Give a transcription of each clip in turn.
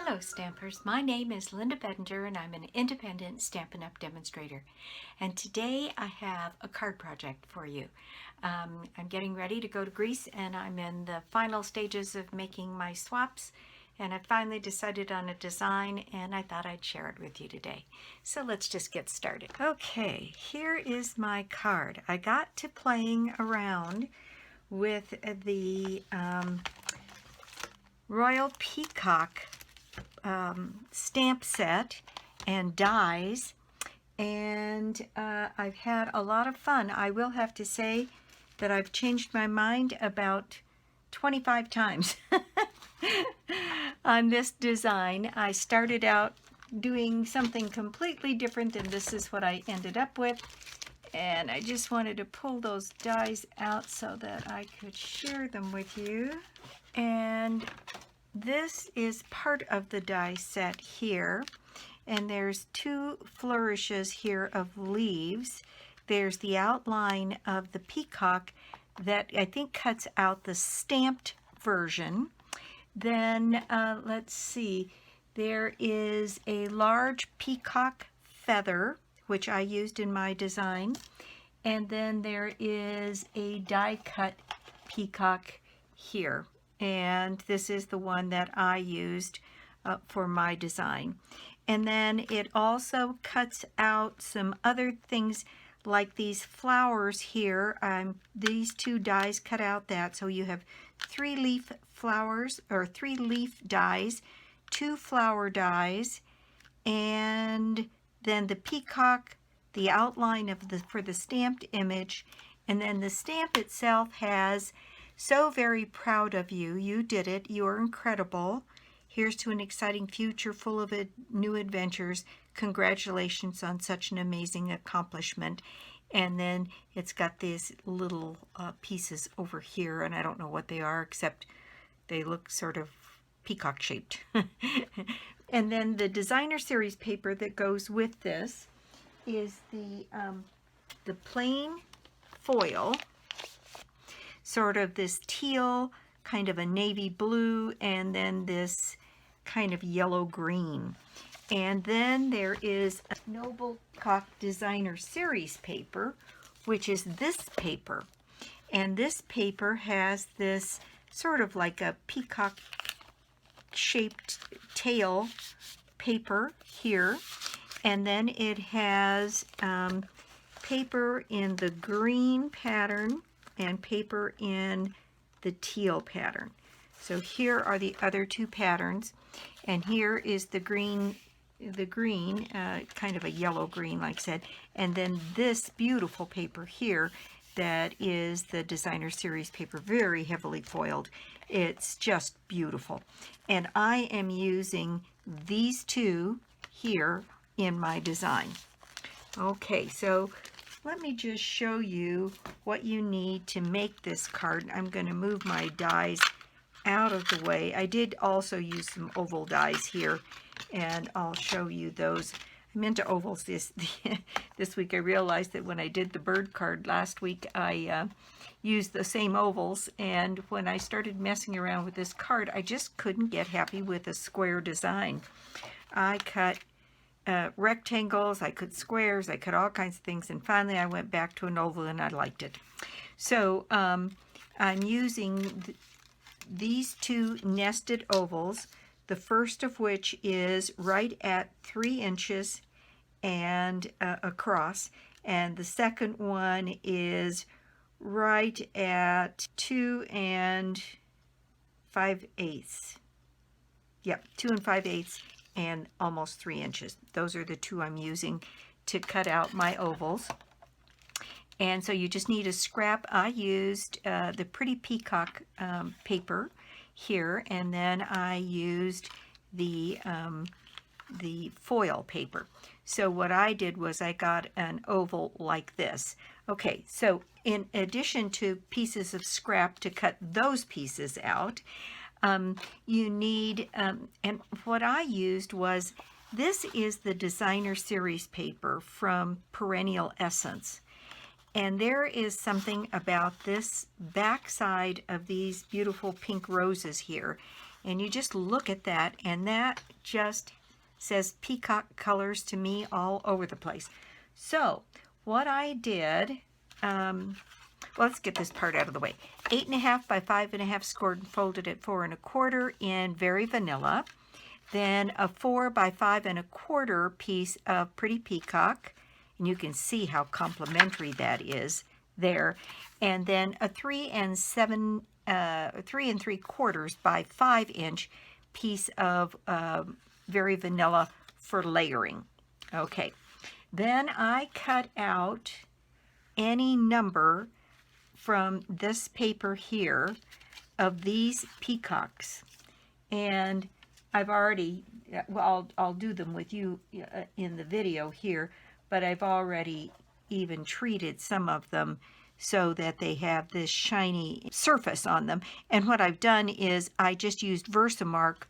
Hello Stampers, my name is Linda Bedinger and I'm an independent Stampin' Up! Demonstrator. And today I have a card project for you. I'm getting ready to go to Greece and I'm in the final stages of making my swaps, and I finally decided on a design and I thought I'd share it with you today. So let's just get started. Okay, here is my card. I got to playing around with the Royal Peacock stamp set and dies, and I've had a lot of fun. I will have to say that I've changed my mind about 25 times on this design. I started out doing something completely different, and this is what I ended up with, and I just wanted to pull those dies out so that I could share them with you. And this is part of the die set here, and there's two flourishes here of leaves. There's the outline of the peacock that I think cuts out the stamped version. Then let's see, there is a large peacock feather, which I used in my design, and then there is a die cut peacock here. And this is the one that I used for my design. And then it also cuts out some other things like these flowers here. These two dies cut out that, so you have 3 leaf flowers, or 3 leaf dies, 2 flower dies, and then the peacock, the outline of for the stamped image, and then the stamp itself has "So very proud of you. You did it. You are incredible. Here's to an exciting future full of new adventures. Congratulations on such an amazing accomplishment." And then it's got these little pieces over here, and I don't know what they are, except they look sort of peacock shaped. And then the designer series paper that goes with this is the plain foil, sort of this teal, kind of a navy blue, and then this kind of yellow green. And then there is a Noble Peacock designer series paper, which is this paper. And this paper has this sort of like a peacock shaped tail paper here. And then it has paper in the green pattern and paper in the teal pattern. So here are the other two patterns, and here is the green, kind of a yellow green, like I said, and then this beautiful paper here that is the designer series paper, very heavily foiled. It's just beautiful, and I am using these two here in my design. Okay, so let me just show you what you need to make this card. I'm going to move my dies out of the way. I did also use some oval dies here, and I'll show you those. I'm into ovals this week. I realized that when I did the bird card last week, I used the same ovals, and when I started messing around with this card, I just couldn't get happy with a square design. I cut rectangles, I cut squares, I cut all kinds of things, and finally I went back to an oval and I liked it. So I'm using these two nested ovals, the first of which is right at 3 inches and across, and the second one is right at 2 5/8. Yep, 2 5/8 and almost 3 inches. Those are the two I'm using to cut out my ovals. And so you just need a scrap. I used the Pretty Peacock paper here, and then I used the foil paper. So what I did was I got an oval like this. Okay, so in addition to pieces of scrap to cut those pieces out, you need, and what I used was, this is the designer series paper from Perennial Essence. And there is something about this back side of these beautiful pink roses here. And you just look at that, and that just says peacock colors to me all over the place. So what I did, let's get this part out of the way. 8.5 by 5.5 scored and folded at 4 1/4 in Very Vanilla. Then a 4 by 5 1/4 piece of Pretty Peacock, and you can see how complimentary that is there. And then a 3 3/4 by 5" piece of Very Vanilla for layering. Okay, then I cut out any number from this paper here of these peacocks, and I've already, well, I'll do them with you in the video here, but I've already even treated some of them so that they have this shiny surface on them. And what I've done is I just used Versamark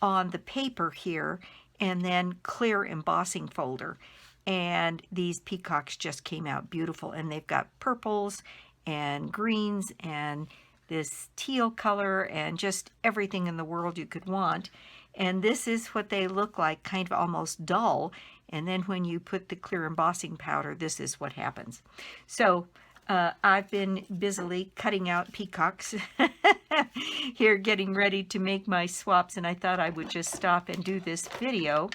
on the paper here and then clear embossing folder. And these peacocks just came out beautiful, and they've got purples and greens and this teal color and just everything in the world you could want. And this is what they look like, kind of almost dull. And then when you put the clear embossing powder, this is what happens. So I've been busily cutting out peacocks here, getting ready to make my swaps, and I thought I would just stop and do this video.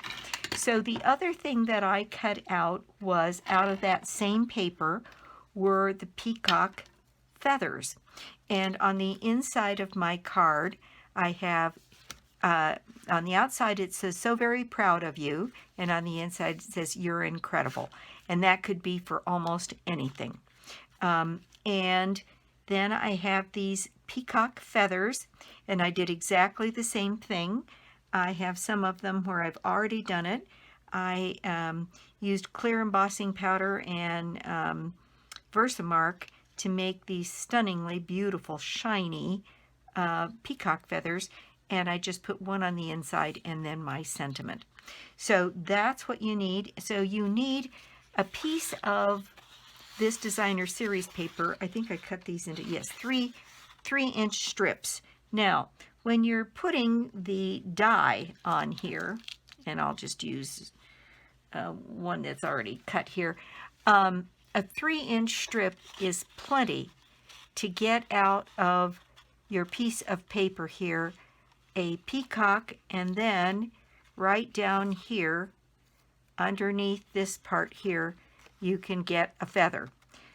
So the other thing that I cut out was, out of that same paper, were the peacock feathers. And on the inside of my card, I have, on the outside it says, "So very proud of you," and on the inside it says, "You're incredible." And that could be for almost anything. And then I have these peacock feathers, and I did exactly the same thing. I have some of them where I've already done it. I used clear embossing powder and Versamark to make these stunningly beautiful, shiny peacock feathers, and I just put one on the inside and then my sentiment. So that's what you need. So you need a piece of this designer series paper. I think I cut these into, yes, 3-inch strips. Now, when you're putting the die on here, and I'll just use one that's already cut here, a 3-inch strip is plenty to get out of your piece of paper here a peacock, and then right down here underneath this part here you can get a feather.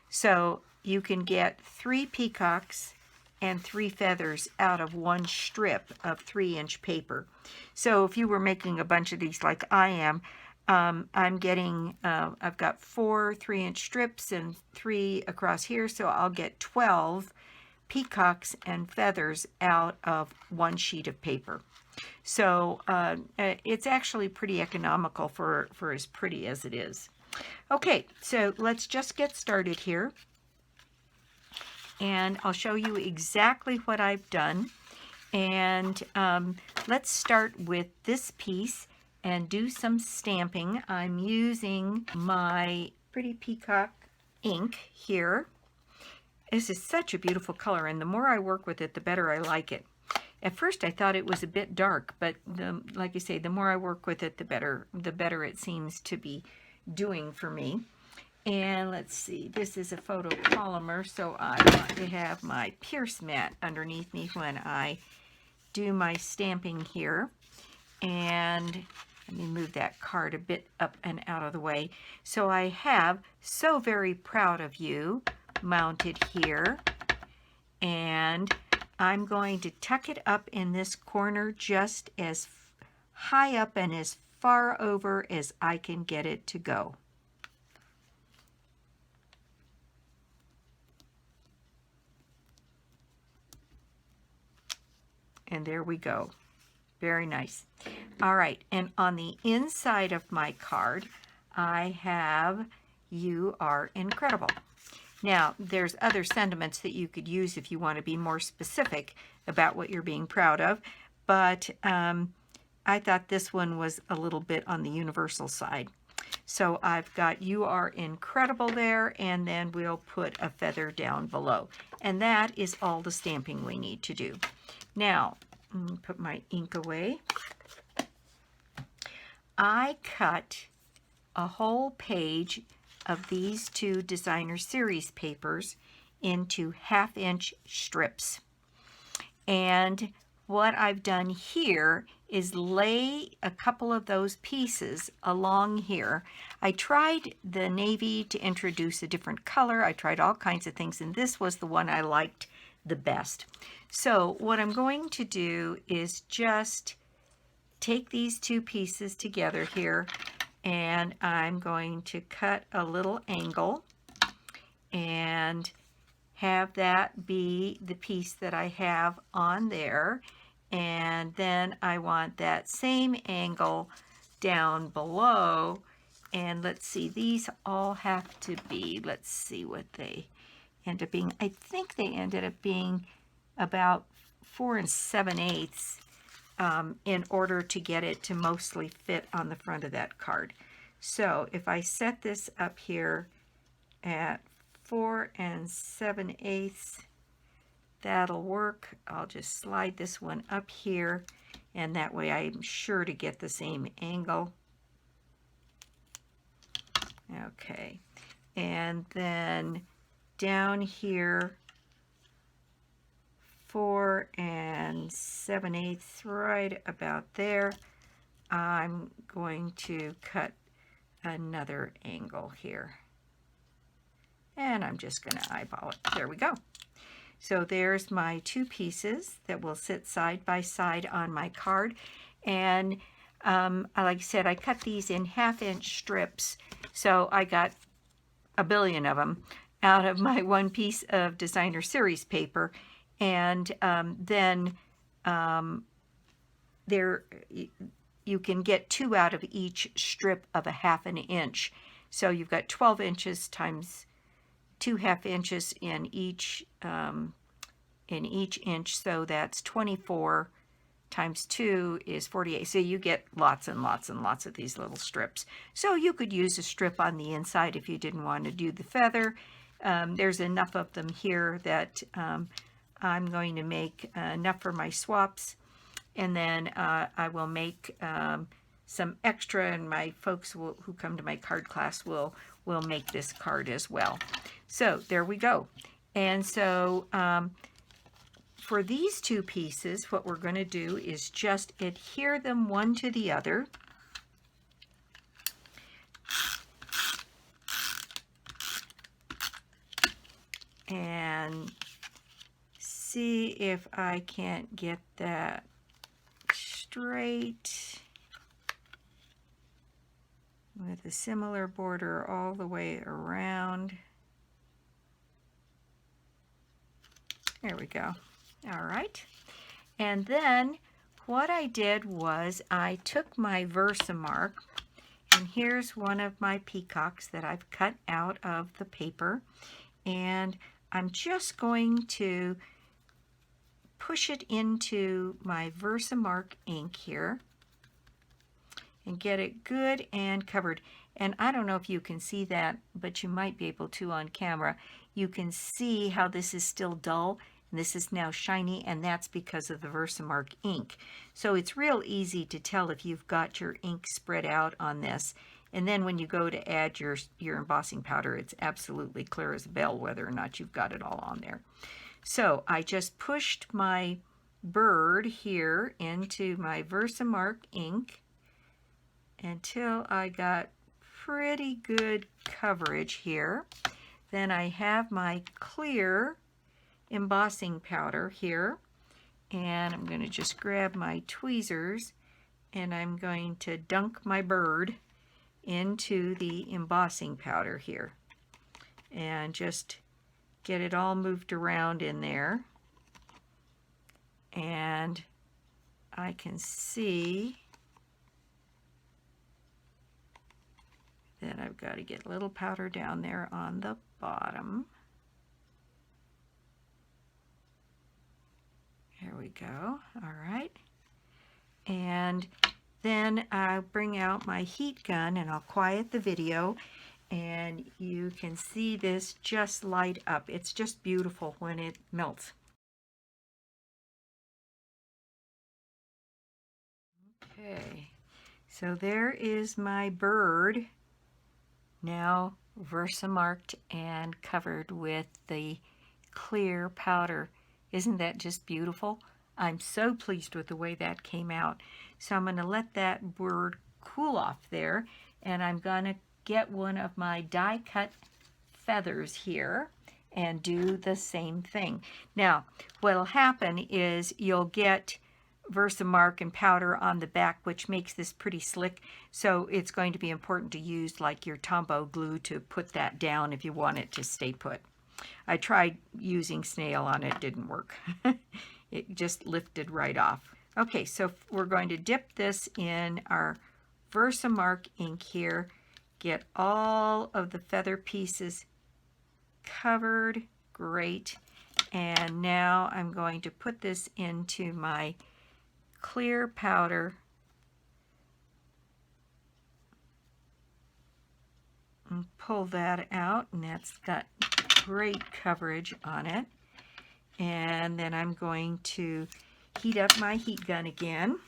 So you can get 3 peacocks and 3 feathers out of one strip of 3-inch paper. So if you were making a bunch of these like I am, I'm getting, I've got 4 3-inch strips and 3 across here, so I'll get 12 peacocks and feathers out of one sheet of paper. So it's actually pretty economical for as pretty as it is. Okay, so let's just get started here, and I'll show you exactly what I've done. And let's start with this piece and do some stamping. I'm using my Pretty Peacock ink here. This is such a beautiful color, and the more I work with it, the better I like it. At first I thought it was a bit dark, but like I say, the more I work with it, the better it seems to be doing for me. And let's see, this is a photopolymer, so I want to have my pierce mat underneath me when I do my stamping here. And let me move that card a bit up and out of the way. So I have "So Very Proud of You" mounted here, and I'm going to tuck it up in this corner just as high up and as far over as I can get it to go. And there we go. Very nice. All right, and on the inside of my card, I have "You Are Incredible." Now, there's other sentiments that you could use if you want to be more specific about what you're being proud of, but I thought this one was a little bit on the universal side. So I've got "You Are Incredible" there, and then we'll put a feather down below. And that is all the stamping we need to do. Now, Put my ink away. I cut a whole page of these two designer series papers into 1/2-inch strips. And what I've done here is lay a couple of those pieces along here. I tried the navy to introduce a different color. I tried all kinds of things, and this was the one I liked the best. So what I'm going to do is just take these two pieces together here, and I'm going to cut a little angle and have that be the piece that I have on there. And then I want that same angle down below. And let's see, these all have to be, let's see what they end up being. I think they ended up being about 4 7/8 in order to get it to mostly fit on the front of that card. So if I set this up here at 4 7/8, that'll work. I'll just slide this one up here, and that way I'm sure to get the same angle. Okay, and then down here, 4 7/8, right about there, I'm going to cut another angle here. And I'm just going to eyeball it. There we go. So there's my two pieces that will sit side by side on my card. And like I said, I cut these in 1/2-inch strips. So I got a billion of them out of my one piece of designer series paper. And then you can get 2 out of each strip of 1/2 inch. So you've got 12 inches times 2 1/2 inches in each inch, so that's 24 times 2 is 48. So you get lots and lots and lots of these little strips. So you could use a strip on the inside if you didn't want to do the feather. There's enough of them here that I'm going to make enough for my swaps, and then I will make some extra, and my folks who come to my card class will make this card as well. So there we go. And so for these two pieces, what we're going to do is just adhere them one to the other. And see if I can't get that straight with a similar border all the way around. There we go. All right. And then what I did was I took my Versamark, and here's one of my peacocks that I've cut out of the paper, and I'm just going to push it into my Versamark ink here and get it good and covered. And I don't know if you can see that, but you might be able to on camera. You can see how this is still dull, and this is now shiny, and that's because of the Versamark ink. So it's real easy to tell if you've got your ink spread out on this. And then when you go to add your embossing powder, it's absolutely clear as a bell whether or not you've got it all on there. So I just pushed my bird here into my Versamark ink until I got pretty good coverage here. Then I have my clear embossing powder here, and I'm going to just grab my tweezers, and I'm going to dunk my bird into the embossing powder here and just get it all moved around in there. And I can see that I've got to get a little powder down there on the bottom. Here we go. All right. And then I'll bring out my heat gun and I'll quiet the video, and you can see this just light up. It's just beautiful when it melts. Okay, so there is my bird, now Versamarked and covered with the clear powder. Isn't that just beautiful? I'm so pleased with the way that came out. So I'm going to let that bird cool off there, and I'm going to get one of my die cut feathers here and do the same thing. Now, what'll happen is you'll get Versamark and powder on the back, which makes this pretty slick. So it's going to be important to use like your Tombow glue to put that down if you want it to stay put. I tried using snail on it, didn't work. It just lifted right off. Okay, so we're going to dip this in our Versamark ink here, get all of the feather pieces covered. Great. And now I'm going to put this into my clear powder and pull that out, and that's got great coverage on it. And then I'm going to heat up my heat gun again,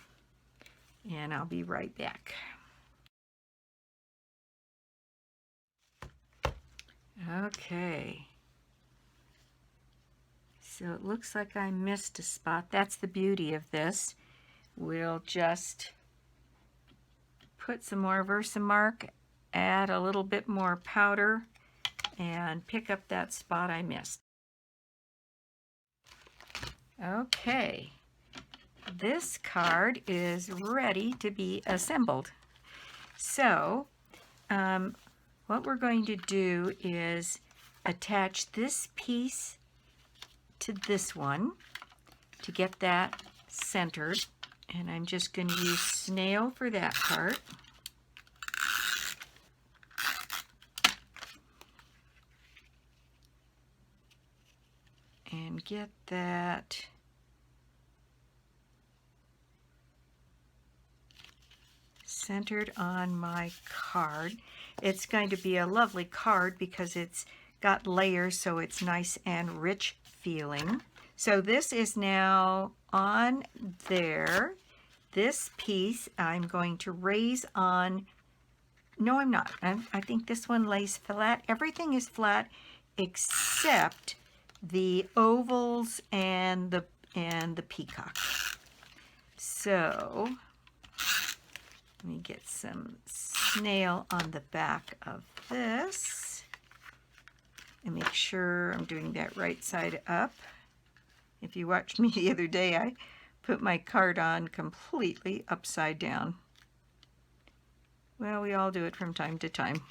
and I'll be right back. Okay, so it looks like I missed a spot. That's the beauty of this. We'll just put some more Versamark, add a little bit more powder, and pick up that spot I missed. Okay, this card is ready to be assembled. So, what we're going to do is attach this piece to this one to get that centered. And I'm just going to use snail for that part. And get that centered on my card. It's going to be a lovely card because it's got layers, so it's nice and rich feeling. So this is now on there. This piece I'm going to raise on. No, I'm not. I think this one lays flat. Everything is flat except the ovals and the peacock. So let me get some snail on the back of this and make sure I'm doing that right side up. If you watched me the other day, I put my card on completely upside down. Well, we all do it from time to time.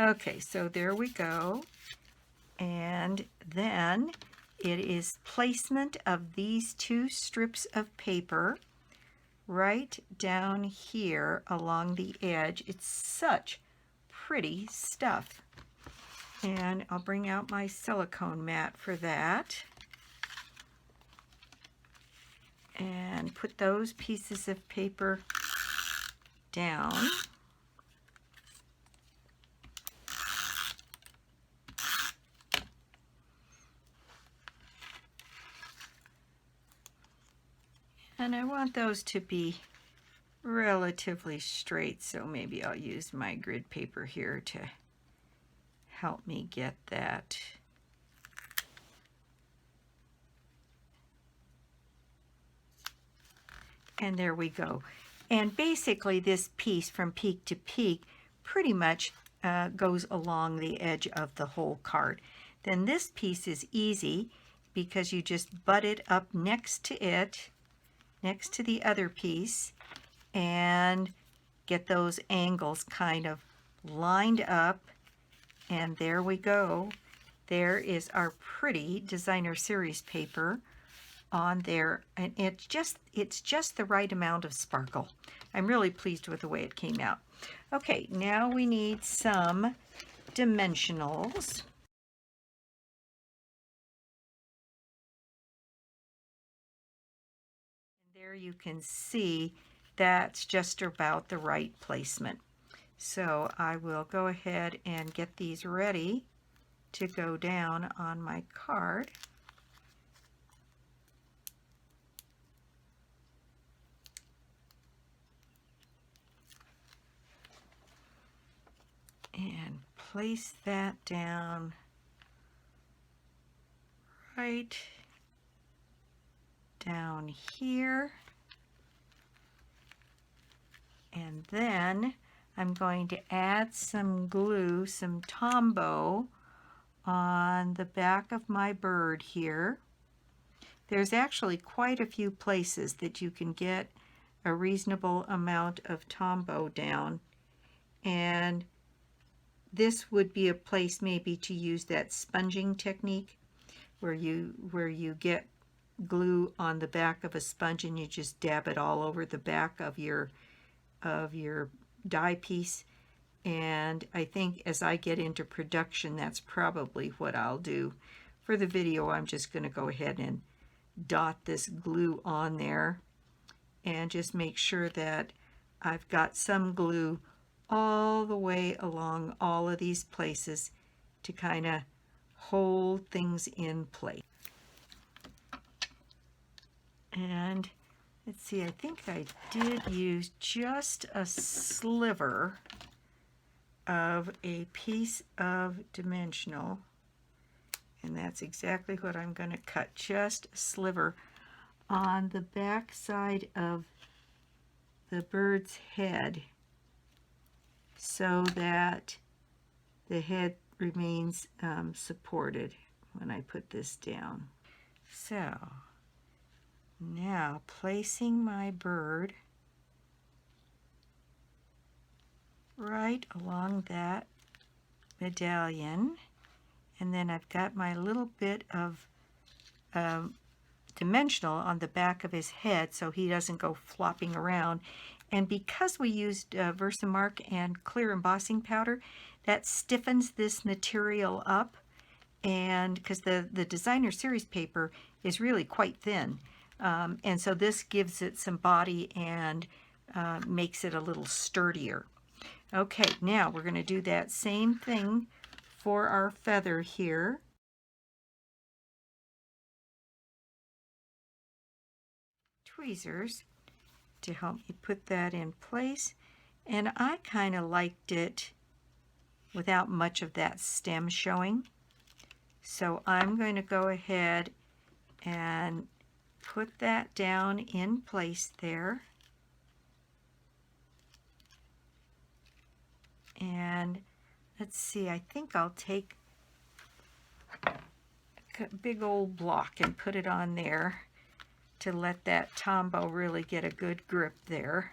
Okay, so there we go. And then it is placement of these two strips of paper right down here along the edge. It's such pretty stuff. And I'll bring out my silicone mat for that. And put those pieces of paper down. And I want those to be relatively straight, so maybe I'll use my grid paper here to help me get that. And there we go. And basically this piece from peak to peak pretty much goes along the edge of the whole card. Then this piece is easy because you just butt it up next to it, next to the other piece, and get those angles kind of lined up. And there we go. There is our pretty designer series paper on there, and it's just the right amount of sparkle. I'm really pleased with the way it came out. Okay, now we need some dimensionals. And there you can see that's just about the right placement. So I will go ahead and get these ready to go down on my card. place that down right down here. And then I'm going to add some glue, some Tombow, on the back of my bird here. There's actually quite a few places that you can get a reasonable amount of Tombow down, and this would be a place maybe to use that sponging technique where you get glue on the back of a sponge and you just dab it all over the back of your die piece. And I think as I get into production, that's probably what I'll do. For the video, I'm just going to go ahead and dot this glue on there and just make sure that I've got some glue all the way along all of these places to kind of hold things in place. And let's see, I think I did use just a sliver of a piece of dimensional, and that's exactly what I'm going to cut, just a sliver on the back side of the bird's head so that the head remains supported when I put this down. So now placing my bird right along that medallion, and then I've got my little bit of dimensional on the back of his head so he doesn't go flopping around. And because we used Versamark and clear embossing powder, that stiffens this material up, and because the designer series paper is really quite thin, and so this gives it some body and makes it a little sturdier. Okay, now we're going to do that same thing for our feather here. Tweezers to help me put that in place, and I kind of liked it without much of that stem showing, so I'm going to go ahead and put that down in place there. And let's see, I think I'll take a big old block and put it on there to let that Tombow really get a good grip there.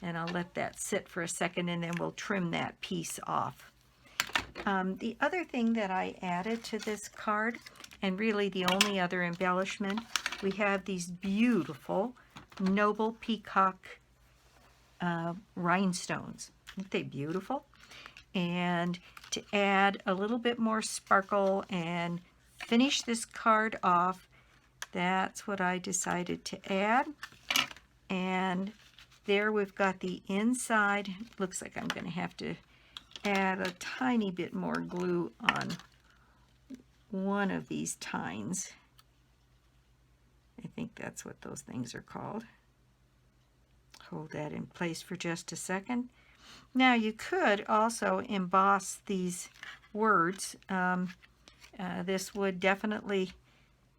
And I'll let that sit for a second, and then we'll trim that piece off. The other thing that I added to this card, and really the only other embellishment, we have these beautiful Noble Peacock rhinestones. Aren't they beautiful? And to add a little bit more sparkle and finish this card off, that's what I decided to add. And there we've got the inside. Looks like I'm going to have to add a tiny bit more glue on one of these tines. I think that's what those things are called. Hold that in place for just a second. Now you could also emboss these words. This would definitely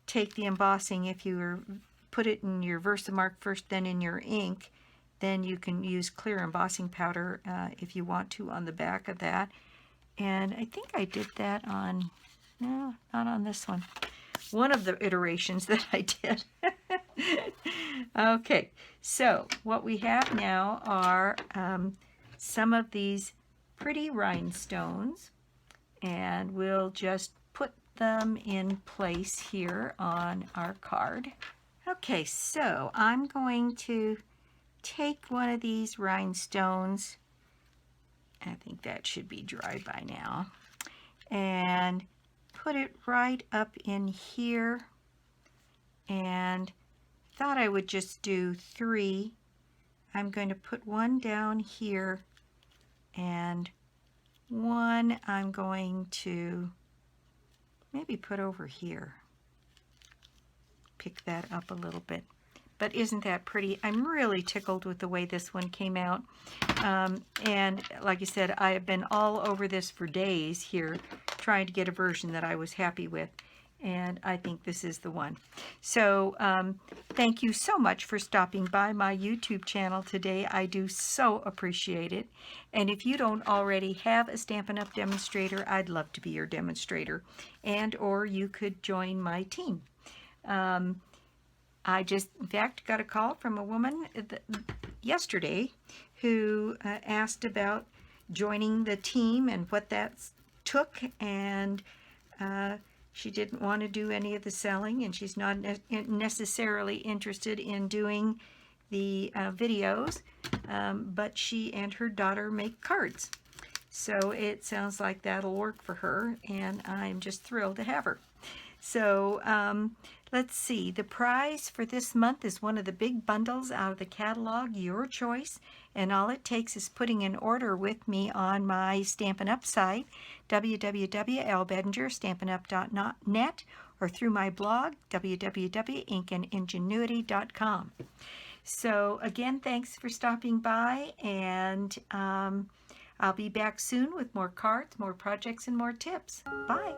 take the embossing. If you put it in your Versamark first, then in your ink, then you can use clear embossing powder if you want to on the back of that. And I think I did that on, no, not on this one. One of the iterations that I did. Okay, so what we have now are some of these pretty rhinestones, and we'll just put them in place here on our card. Okay, so I'm going to take one of these rhinestones, I think that should be dry by now, and put it right up in here, and thought I would just do 3. I'm going to put one down here, and one I'm going to maybe put over here. Pick that up a little bit. but isn't that pretty? I'm really tickled with the way this one came out. And like I said, I have been all over this for days here, trying to get a version that I was happy with. And I think this is the one. So thank you so much for stopping by my YouTube channel today. I do so appreciate it. And if you don't already have a Stampin' Up! Demonstrator, I'd love to be your demonstrator. And or you could join my team. I just, in fact, got a call from a woman yesterday who asked about joining the team and what that took, and she didn't want to do any of the selling, and she's not necessarily interested in doing the videos, but she and her daughter make cards. So it sounds like that'll work for her, and I'm just thrilled to have her. So let's see, the prize for this month is one of the big bundles out of the catalog, your choice, and all it takes is putting an order with me on my Stampin' Up! Site, www.lbedingerstampinup.net, or through my blog, www.inkandingenuity.com. So again, thanks for stopping by, and I'll be back soon with more cards, more projects, and more tips. Bye!